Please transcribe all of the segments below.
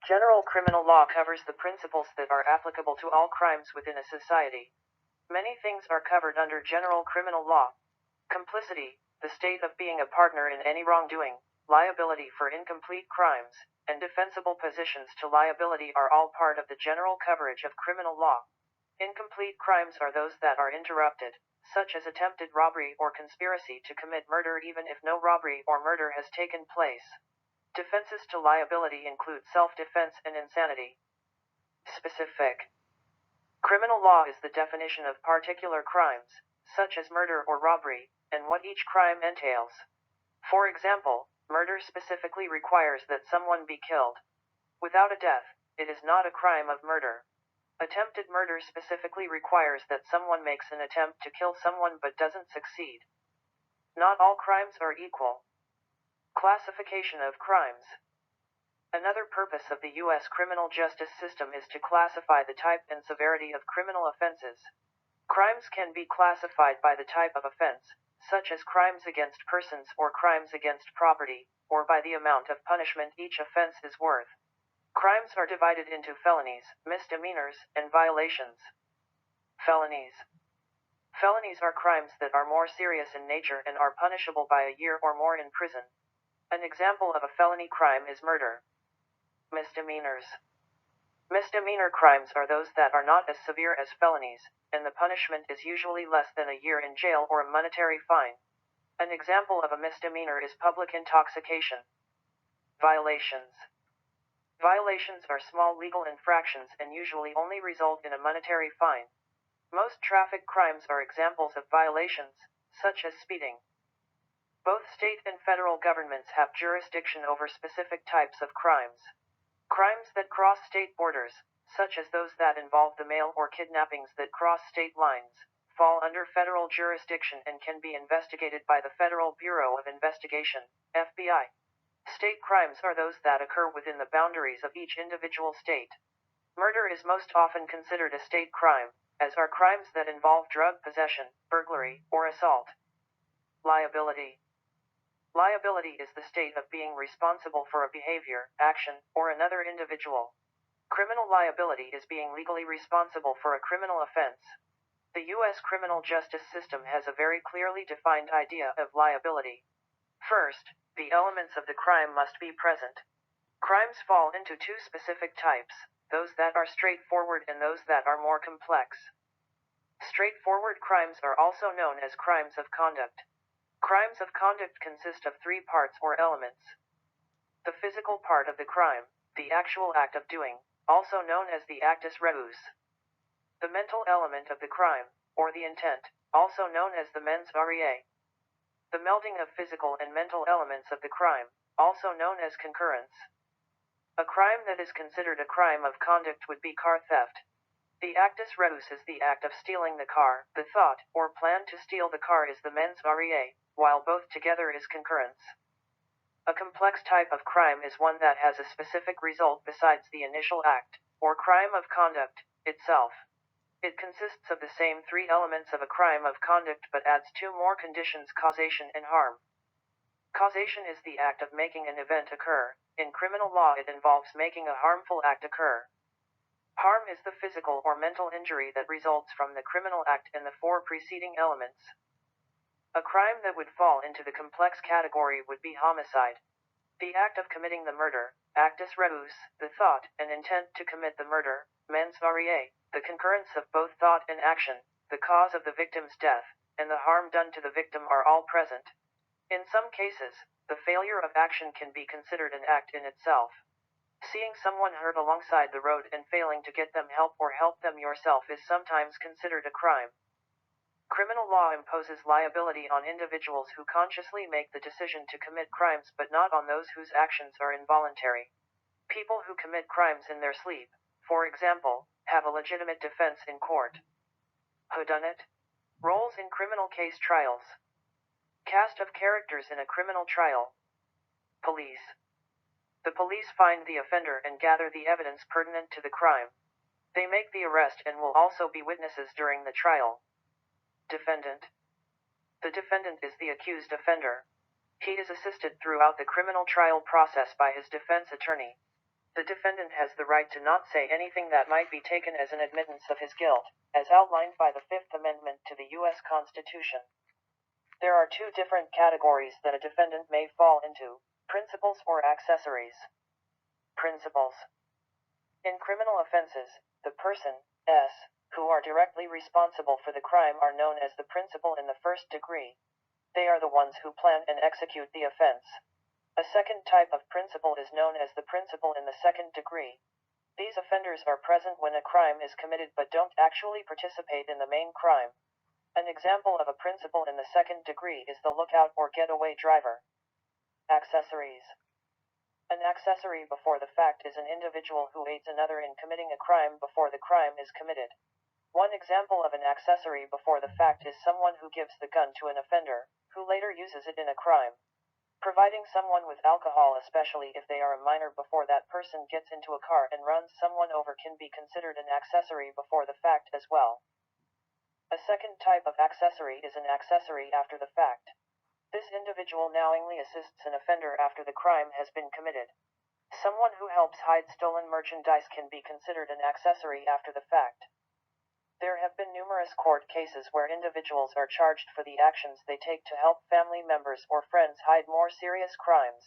General criminal law covers the principles that are applicable to all crimes within a society. Many things are covered under general criminal law. Complicity, the state of being a partner in any wrongdoing, liability for incomplete crimes, and defensible positions to liability are all part of the general coverage of criminal law. Incomplete crimes are those that are interrupted, such as attempted robbery or conspiracy to commit murder even if no robbery or murder has taken place. Defenses to liability include self-defense and insanity. Specific. Criminal law is the definition of particular crimes, such as murder or robbery, and what each crime entails. For example, murder specifically requires that someone be killed. Without a death, it is not a crime of murder. Attempted murder specifically requires that someone makes an attempt to kill someone but doesn't succeed. Not all crimes are equal. Classification of crimes. Another purpose of the U.S. criminal justice system is to classify the type and severity of criminal offenses. Crimes can be classified by the type of offense, such as crimes against persons or crimes against property, or by the amount of punishment each offense is worth. Crimes are divided into felonies, misdemeanors, and violations. Felonies. Felonies are crimes that are more serious in nature and are punishable by a year or more in prison. An example of a felony crime is murder. Misdemeanors. Misdemeanor crimes are those that are not as severe as felonies, and the punishment is usually less than a year in jail or a monetary fine. An example of a misdemeanor is public intoxication. Violations. Violations are small legal infractions and usually only result in a monetary fine. Most traffic crimes are examples of violations, such as speeding. Both state and federal governments have jurisdiction over specific types of crimes. Crimes that cross state borders, such as those that involve the mail or kidnappings that cross state lines, fall under federal jurisdiction and can be investigated by the Federal Bureau of Investigation, FBI. State crimes are those that occur within the boundaries of each individual state. Murder is most often considered a state crime, as are crimes that involve drug possession, burglary, or assault. Liability. Liability is the state of being responsible for a behavior, action, or another individual. Criminal liability is being legally responsible for a criminal offense. The U.S. criminal justice system has a very clearly defined idea of liability. First, the elements of the crime must be present. Crimes fall into two specific types, those that are straightforward and those that are more complex. Straightforward crimes are also known as crimes of conduct. Crimes of conduct consist of three parts or elements. The physical part of the crime, the actual act of doing, also known as the actus reus. The mental element of the crime, or the intent, also known as the mens rea. The melding of physical and mental elements of the crime, also known as concurrence. A crime that is considered a crime of conduct would be car theft. The actus reus is the act of stealing the car. The thought, or plan to steal the car is the mens rea, while both together is concurrence. A complex type of crime is one that has a specific result besides the initial act, or crime of conduct, itself. It consists of the same three elements of a crime of conduct but adds two more conditions: causation and harm. Causation is the act of making an event occur. In criminal law it involves making a harmful act occur. Harm is the physical or mental injury that results from the criminal act and the four preceding elements. A crime that would fall into the complex category would be homicide. The act of committing the murder, actus reus, the thought and intent to commit the murder, mens rea, the concurrence of both thought and action, the cause of the victim's death, and the harm done to the victim are all present. In some cases, the failure of action can be considered an act in itself. Seeing someone hurt alongside the road and failing to get them help or help them yourself is sometimes considered a crime. Criminal law imposes liability on individuals who consciously make the decision to commit crimes but not on those whose actions are involuntary. People who commit crimes in their sleep, for example, have a legitimate defense in court. Whodunit? Roles in criminal case trials. Cast of characters in a criminal trial. Police. The police find the offender and gather the evidence pertinent to the crime. They make the arrest and will also be witnesses during the trial. Defendant. The defendant is the accused offender. He is assisted throughout the criminal trial process by his defense attorney. The defendant has the right to not say anything that might be taken as an admittance of his guilt, as outlined by the Fifth Amendment to the U.S. Constitution. There are two different categories that a defendant may fall into: principals or accessories. Principals. In criminal offenses, the persons who are directly responsible for the crime are known as the principal in the first degree. They are the ones who plan and execute the offense. A second type of principal is known as the principal in the second degree. These offenders are present when a crime is committed but don't actually participate in the main crime. An example of a principal in the second degree is the lookout or getaway driver. Accessories. An accessory before the fact is an individual who aids another in committing a crime before the crime is committed. One example of an accessory before the fact is someone who gives the gun to an offender, who later uses it in a crime. Providing someone with alcohol, especially if they are a minor, before that person gets into a car and runs someone over, can be considered an accessory before the fact as well. A second type of accessory is an accessory after the fact. This individual knowingly assists an offender after the crime has been committed. Someone who helps hide stolen merchandise can be considered an accessory after the fact. There have been numerous court cases where individuals are charged for the actions they take to help family members or friends hide more serious crimes.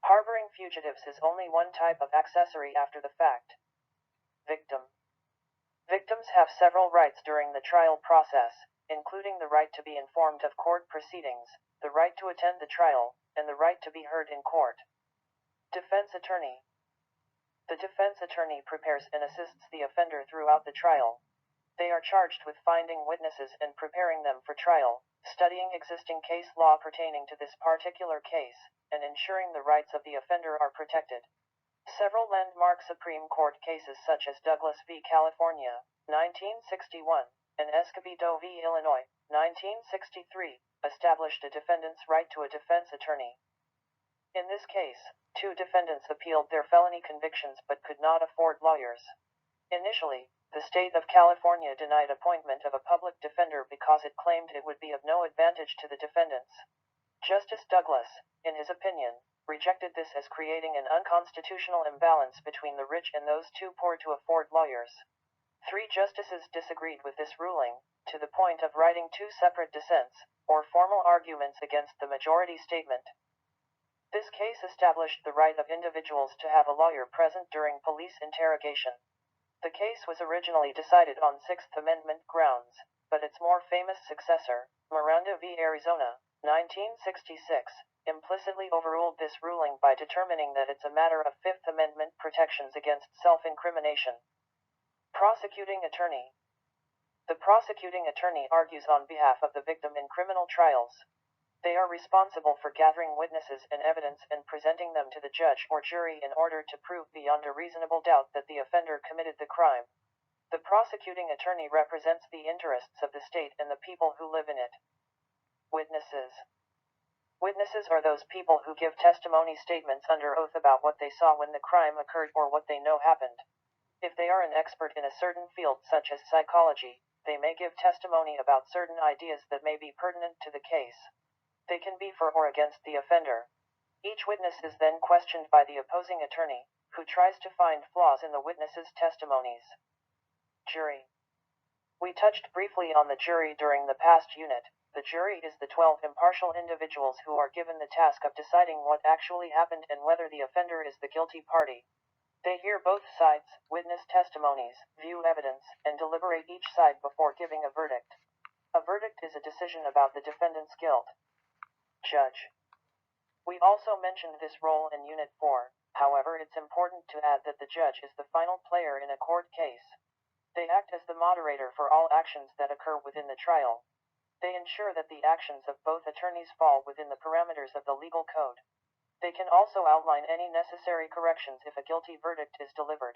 Harboring fugitives is only one type of accessory after the fact. Victim. Victims have several rights during the trial process, including the right to be informed of court proceedings, the right to attend the trial, and the right to be heard in court. Defense attorney. The defense attorney prepares and assists the offender throughout the trial. They are charged with finding witnesses and preparing them for trial, studying existing case law pertaining to this particular case, and ensuring the rights of the offender are protected. Several landmark Supreme Court cases such as Douglas v. California, 1961, and Escobedo v. Illinois, 1963, established a defendant's right to a defense attorney. In this case, two defendants appealed their felony convictions but could not afford lawyers. Initially, the state of California denied appointment of a public defender because it claimed it would be of no advantage to the defendants. Justice Douglas, in his opinion, rejected this as creating an unconstitutional imbalance between the rich and those too poor to afford lawyers. 3 justices disagreed with this ruling, to the point of writing 2 separate dissents, or formal arguments against the majority statement. This case established the right of individuals to have a lawyer present during police interrogation. The case was originally decided on Sixth Amendment grounds, but its more famous successor, Miranda v. Arizona, 1966, implicitly overruled this ruling by determining that it's a matter of Fifth Amendment protections against self-incrimination. Prosecuting attorney. The prosecuting attorney argues on behalf of the victim in criminal trials. They are responsible for gathering witnesses and evidence and presenting them to the judge or jury in order to prove beyond a reasonable doubt that the offender committed the crime. The prosecuting attorney represents the interests of the state and the people who live in it. Witnesses. Witnesses are those people who give testimony statements under oath about what they saw when the crime occurred or what they know happened. If they are an expert in a certain field such as psychology, they may give testimony about certain ideas that may be pertinent to the case. They can be for or against the offender. Each witness is then questioned by the opposing attorney, who tries to find flaws in the witness's testimonies. Jury. We touched briefly on the jury during the past unit. The jury is the 12 impartial individuals who are given the task of deciding what actually happened and whether the offender is the guilty party. They hear both sides, witness testimonies, view evidence, and deliberate each side before giving a verdict. A verdict is a decision about the defendant's guilt. Judge. We also mentioned this role in Unit 4, however it's important to add that the judge is the final player in a court case. They act as the moderator for all actions that occur within the trial. They ensure that the actions of both attorneys fall within the parameters of the legal code. They can also outline any necessary corrections if a guilty verdict is delivered.